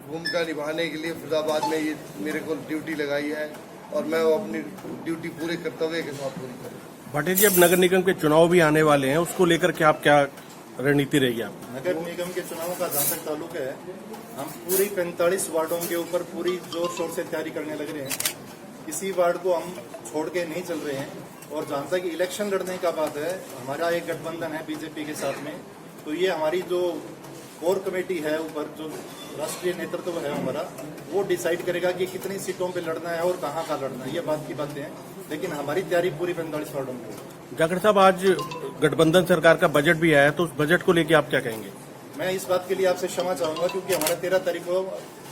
भूमिका निभाने के लिए फरीदाबाद में ये मेरे को ड्यूटी लगाई है और मैं वो अपनी ड्यूटी पूरे कर्तव्य के साथ पूरी करूँ। भाटिया जी, अब नगर निगम के चुनाव भी आने वाले हैं, उसको लेकर के आप क्या रणनीति रहेगी आप? नगर निगम के चुनावों का जहाँ तक ताल्लुक है, हम पूरी 45 वार्डों के ऊपर पूरी जोर शोर से तैयारी करने लग रहे हैं। किसी वार्ड को हम छोड़ के नहीं चल रहे हैं। और जहाँ तक इलेक्शन लड़ने का बात है, हमारा एक गठबंधन है बीजेपी के साथ में, तो ये हमारी जो कोर कमेटी है ऊपर, जो राष्ट्रीय नेतृत्व है हमारा, वो डिसाइड करेगा कि कितनी सीटों पे लड़ना है और कहाँ का लड़ना है। ये बात की बातें हैं, लेकिन हमारी तैयारी पूरी 45 वार्डों में है। जाखड़ साहब, आज गठबंधन सरकार का बजट भी आया है, तो उस बजट को लेकर आप क्या कहेंगे? मैं इस बात के लिए आपसे क्षमा चाहूंगा, क्योंकि हमारा 13 तारीख को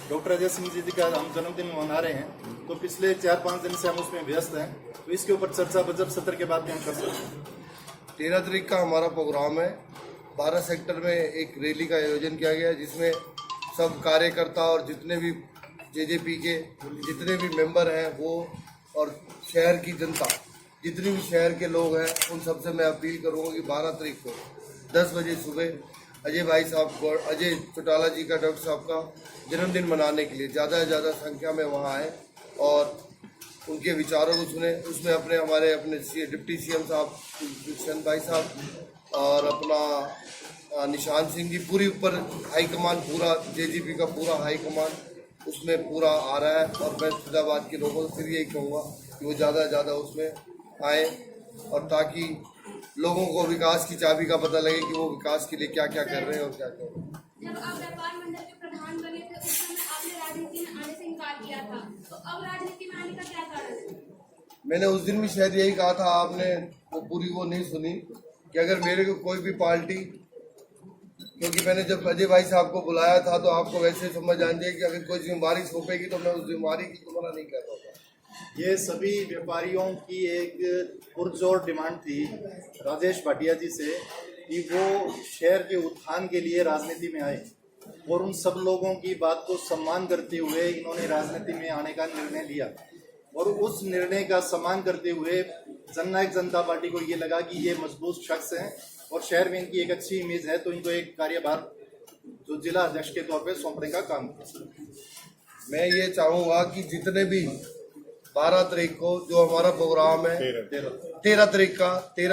डॉक्टर अजय सिंह जी का हम जन्मदिन मना रहे हैं, तो पिछले 4-5 दिन से हम उसमें व्यस्त हैं। तो इसके ऊपर चर्चा बजट सत्र के बाद में हम कर सकते हैं। 13 तारीख का हमारा प्रोग्राम है। 12 सेक्टर में एक रैली का आयोजन किया गया है, जिसमें सब कार्यकर्ता और जितने भी जेजेपी के जितने भी मेंबर हैं वो, और शहर की जनता, जितने भी शहर के लोग हैं, उन सबसे मैं अपील करूंगा कि 12 तारीख को 10 बजे सुबह अजय भाई साहब, अजय चौटाला जी का, डॉक्टर साहब का जन्मदिन मनाने के लिए ज़्यादा से ज़्यादा संख्या में वहाँ आए और उनके विचारों को सुने। उसमें हमारे डिप्टी सीएम साहब दुष्यंत भाई साहब और अपना निशान सिंह जी, पूरी ऊपर हाईकमान, पूरा जेजीपी का पूरा हाईकमान उसमें पूरा आ रहा है। और मैं फरीदाबाद के लोगों से फिर यही कहूँगा कि वो ज़्यादा से ज़्यादा उसमें आए, और ताकि लोगों को विकास की चाबी का पता लगे कि वो विकास के लिए क्या क्या कर रहे हैं और क्या कर रहे हैं। जब आप व्यापार मंडल के प्रधान बने थे, उस समय आपने राजनीति में आने से इनकार किया था, तो अब राजनीति में आने का क्या कारण है? मैंने उस दिन भी शायद यही कहा था, आपने वो पूरी वो नहीं सुनी, कि अगर मेरे को कोई भी पार्टी, क्योंकि मैंने जब अजय भाई साहब को बुलाया था तो आपको वैसे समझ आ जाए कि अगर कोई जिम्मेवारी सौंपेगी तो मैं उस जिम्मेवारी की मना नहीं कर रहा था। ये सभी व्यापारियों की एक पुरजोर डिमांड थी राजेश भाटिया जी से कि वो शहर के उत्थान के लिए राजनीति में आए, और उन सब लोगों की बात को सम्मान करते हुए इन्होंने राजनीति में आने का निर्णय लिया। और उस निर्णय का सम्मान करते हुए जननायक जनता पार्टी को ये लगा कि ये मजबूत शख्स हैं और शहर में इनकी एक अच्छी इमेज है, तो इनको एक कार्यभार जो जिला अध्यक्ष के तौर पे सौंपने का काम किया। मैं ये चाहूँगा कि जितने भी 12 तारीख को जो हमारा प्रोग्राम है, 13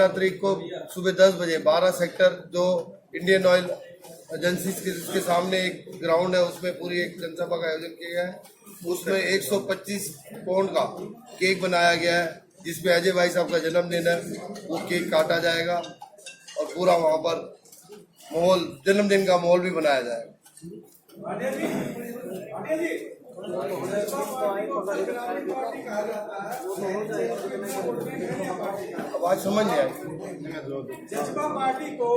तारीख को सुबह 10 बजे 12 सेक्टर जो इंडियन ऑयल एजेंसी के सामने एक ग्राउंड है, उसमें पूरी एक जनसभा का आयोजन किया गया है। उसमें 125 पाउंड का केक बनाया गया है, जिसमें अजय भाई साहब का जन्मदिन है, वो केक काटा जाएगा और पूरा वहाँ पर माहौल, जन्मदिन का माहौल भी बनाया जाएगा। आवाज समझ नहीं आई। जजपा पार्टी को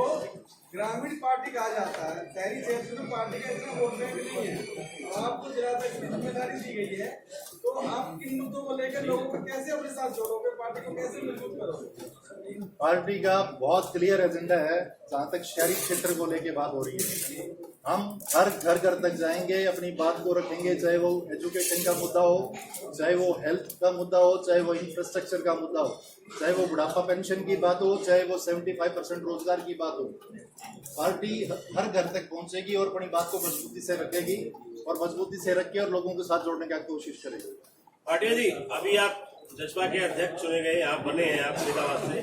ग्रामीण पार्टी कहा जाता है, शहरी क्षेत्र में पार्टी का इतना वोट बैंक नहीं है। आपको जिला अध्यक्ष की जिम्मेदारी दी गई है, तो आप इन मुद्दों को लेकर लोगों को कैसे अपने साथ जोड़ोगे, पार्टी को कैसे मजबूत करोगे? पार्टी का बहुत क्लियर एजेंडा है। जहाँ तक शहरी क्षेत्र को लेके बात हो रही है, हम हर घर घर तक जाएंगे, अपनी बात को रखेंगे, चाहे वो एजुकेशन का मुद्दा हो, चाहे वो हेल्थ का मुद्दा हो, चाहे वो इंफ्रास्ट्रक्चर का मुद्दा हो, चाहे वो बुढ़ापा पेंशन की बात हो, चाहे वो 75% रोजगार की बात हो। पार्टी हर घर तक पहुंचेगी और अपनी बात को मजबूती से रखेगी और मजबूती से रख के और लोगों के साथ जोड़ने की कोशिश करेगी। भाटिया जी, अभी आप जजपा के अध्यक्ष चुने गए, आप बने हैं, आप फरीदाबाद से,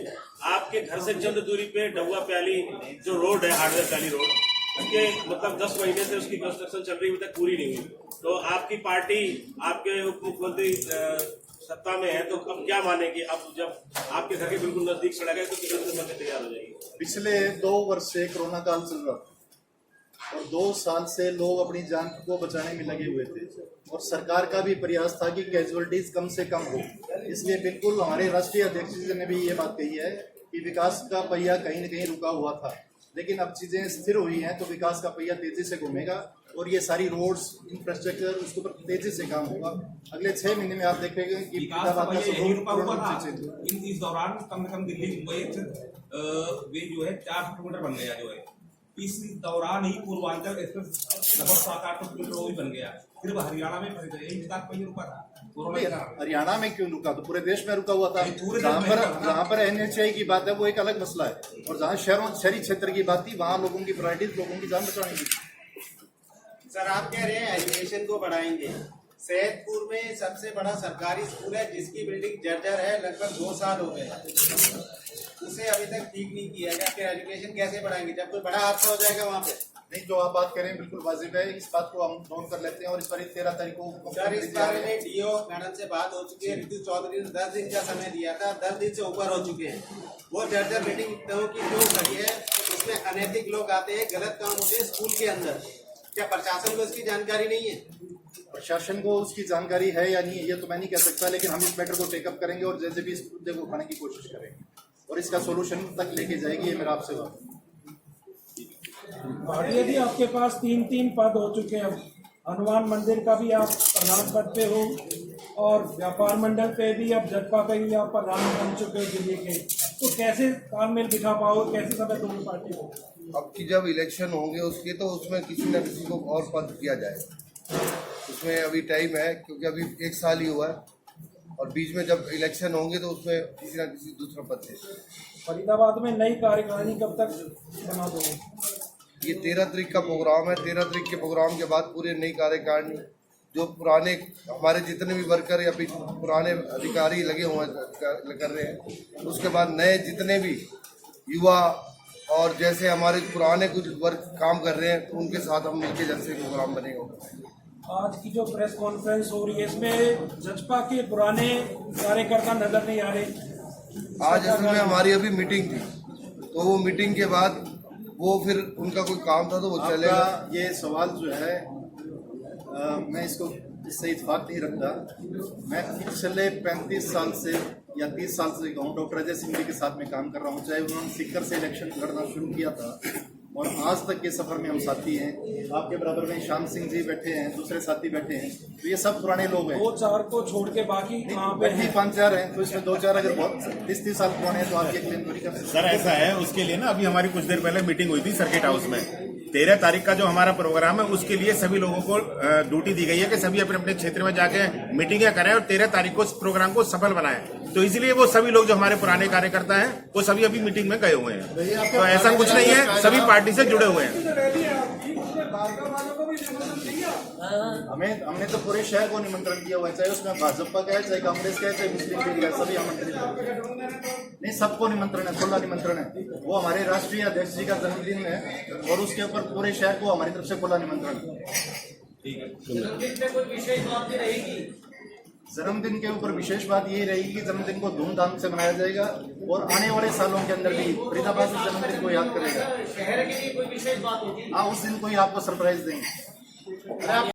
आपके घर से चंद दूरी पे डबुआ प्याली जो रोड है, हार्डवेयर प्याली रोड, उसके मतलब 10 महीने से उसकी कंस्ट्रक्शन चल रही, अभी तक पूरी नहीं हुई। तो आपकी पार्टी, आपके उप मुख्यमंत्री सत्ता में है, तो अब क्या माने कि अब जब आपके घर के बिल्कुल नजदीक सड़क है तो कितने दिन में तैयार हो जाएगी? पिछले 2 वर्ष से कोरोना काल चल रहा था और 2 साल से लोग अपनी जान को बचाने में लगे हुए थे, और सरकार का भी प्रयास था कि कैजुअलिटीज कम से कम हो। इसलिए बिल्कुल हमारे राष्ट्रीय अध्यक्ष जी ने भी ये बात कही है कि विकास का पहिया कहीं न कहीं रुका हुआ था, लेकिन अब चीजें स्थिर हुई हैं, तो विकास का पहिया तेजी से घूमेगा और ये सारी रोड्स, इंफ्रास्ट्रक्चर, उसके ऊपर तेजी से काम होगा। अगले 6 महीने में आप देखेंगे कि फरीदाबाद का इस दौरान कम से कम दिल्ली मुंबई वे जो है 400 किलोमीटर बन गया जो है। इस दौरान ही पूर्वांचल एक्सप्रेस लगभग 700-800 किलोमीटर वो भी बन गया। सिर्फ हरियाणा में विकास कहीं रुका था। हरियाणा में क्यों रुका? तो पूरे देश में रुका हुआ था। जहाँ पर NHAI की बात है वो एक अलग मसला है, और जहाँ शहरी क्षेत्र की बात थी वहाँ लोगों की प्रायोरिटी, लोगों की जान बचाने की। सर आप कह रहे हैं एजुकेशन को बढ़ाएंगे। सैदपुर में सबसे बड़ा सरकारी स्कूल है जिसकी बिल्डिंग जर्जर है, लगभग 2 साल हो गए, उसे अभी तक ठीक नहीं किया गया। फिर एजुकेशन कैसे बढ़ाएंगे जब कोई बड़ा हादसा हो जाएगा वहाँ पे? नहीं, जो आप बात करें बिल्कुल वाजिब है, इस बात को हम नोट कर लेते हैं और इस पर 13 तारीख को सर इस बारे में डीओ मैडम से बात हो चुकी है। ऋतु चौधरी ने 10 दिन का समय दिया था, 10 दिन से ऊपर हो चुके हैं। वो जर्जर बिल्डिंग की जो खड़ी है उसमें अनैतिक लोग आते हैं, गलत काम होते हैं स्कूल के अंदर। क्या प्रशासन को इसकी जानकारी नहीं है? प्रशासन को उसकी जानकारी है या नहीं ये तो मैं नहीं कह सकता, लेकिन हम इस मैटर को टेकअप करेंगे और जैसे भी इस मुद्दे को उठाने की कोशिश करेंगे और इसका सोल्यूशन तक लेके जाएगी, ये मेरा आपसे बात। भाटिया जी, आपके पास 3 पद हो चुके हैं। हनुमान मंदिर का भी आप प्रधान पद पे हो और व्यापार मंडल पे भी अब जटपा पे भी आप प्रधान बन चुके हो दिल्ली के, तो कैसे तालमेल बिठा पाओगे, कैसे समय दोनों पार्टी को? अब की जब इलेक्शन होंगे उसके तो उसमें किसी न किसी को और पद दिया जाएगा, उसमें अभी टाइम है क्योंकि अभी 1 साल ही हुआ है और बीच में जब इलेक्शन होंगे तो उसमें किसी न किसी दूसरा पद दे। फरीदाबाद में नई कार्यकारिणी कब तक बना दोगे? ये 13 तारीख का प्रोग्राम है। 13 तारीख के प्रोग्राम के बाद पूरे नई कार्यकारिणी जो पुराने हमारे जितने भी वर्कर या पुराने अधिकारी लगे हुए कर रहे हैं, उसके बाद नए जितने भी युवा और जैसे हमारे पुराने कुछ वर्क काम कर रहे हैं तो उनके साथ हम मिलकर जैसे प्रोग्राम बनेगा। आज की जो प्रेस कॉन्फ्रेंस हो रही है इसमें जजपा के पुराने कार्यकर्ता नजर नहीं आ रहे। आज असल में हमारी अभी मीटिंग थी तो वो मीटिंग के बाद वो फिर उनका कोई काम था तो वो चलेगा। ये सवाल जो है मैं इससे इत्तेफाक नहीं रखता। मैं पिछले 35 साल से या 30 साल से कहूँ डॉक्टर अजय सिंह जी के साथ में काम कर रहा हूँ, चाहे उन्होंने सीकर से इलेक्शन लड़ना शुरू किया था और आज तक के सफर में हम साथी हैं। आपके बराबर में शाम सिंह जी बैठे हैं, दूसरे साथी बैठे हैं, तो ये सब पुराने लोग हैं। 2-4 को छोड़ के बाकी कहाँ पे हैं? 5-4 हैं, तो इसमें 2-4 अगर बहुत 30 साल पुराने हैं तो आप ये क्लेम नहीं कर सकते। सर ऐसा है, उसके लिए ना अभी हमारी कुछ देर पहले मीटिंग हुई थी सर्किट हाउस में। 13 तारीख का जो हमारा प्रोग्राम है उसके लिए सभी लोगों को ड्यूटी दी गई है कि सभी अपने अपने क्षेत्र में जाके मीटिंगें करें और 13 तारीख को इस प्रोग्राम को सफल बनाएं। तो इसलिए वो सभी लोग जो हमारे पुराने कार्यकर्ता हैं वो सभी अभी मीटिंग में गए हुए हैं। तो ऐसा कुछ नहीं है, सभी पार्टी से जुड़े हुए हैं। हमने तो पूरे शहर को निमंत्रण दिया हुआ है, चाहे उसमें भाजपा का है, चाहे कांग्रेस का है, चाहे मुस्लिम लीग है, सभी आमंत्रित हैं। नहीं, सबको निमंत्रण है, खुला निमंत्रण है। वो हमारे राष्ट्रीय अध्यक्ष जी का जन्मदिन है और उसके ऊपर पूरे शहर को हमारी तरफ से खुला निमंत्रण है। जन्मदिन के ऊपर विशेष बात ये रहेगी कि जन्मदिन को धूमधाम से मनाया जाएगा और आने वाले सालों के अंदर भी फरीदाबाद इस जन्मदिन को याद करेगा। शहर के लिए कोई विशेष बात होगी? हाँ, उस दिन कोई आपको सरप्राइज देंगे।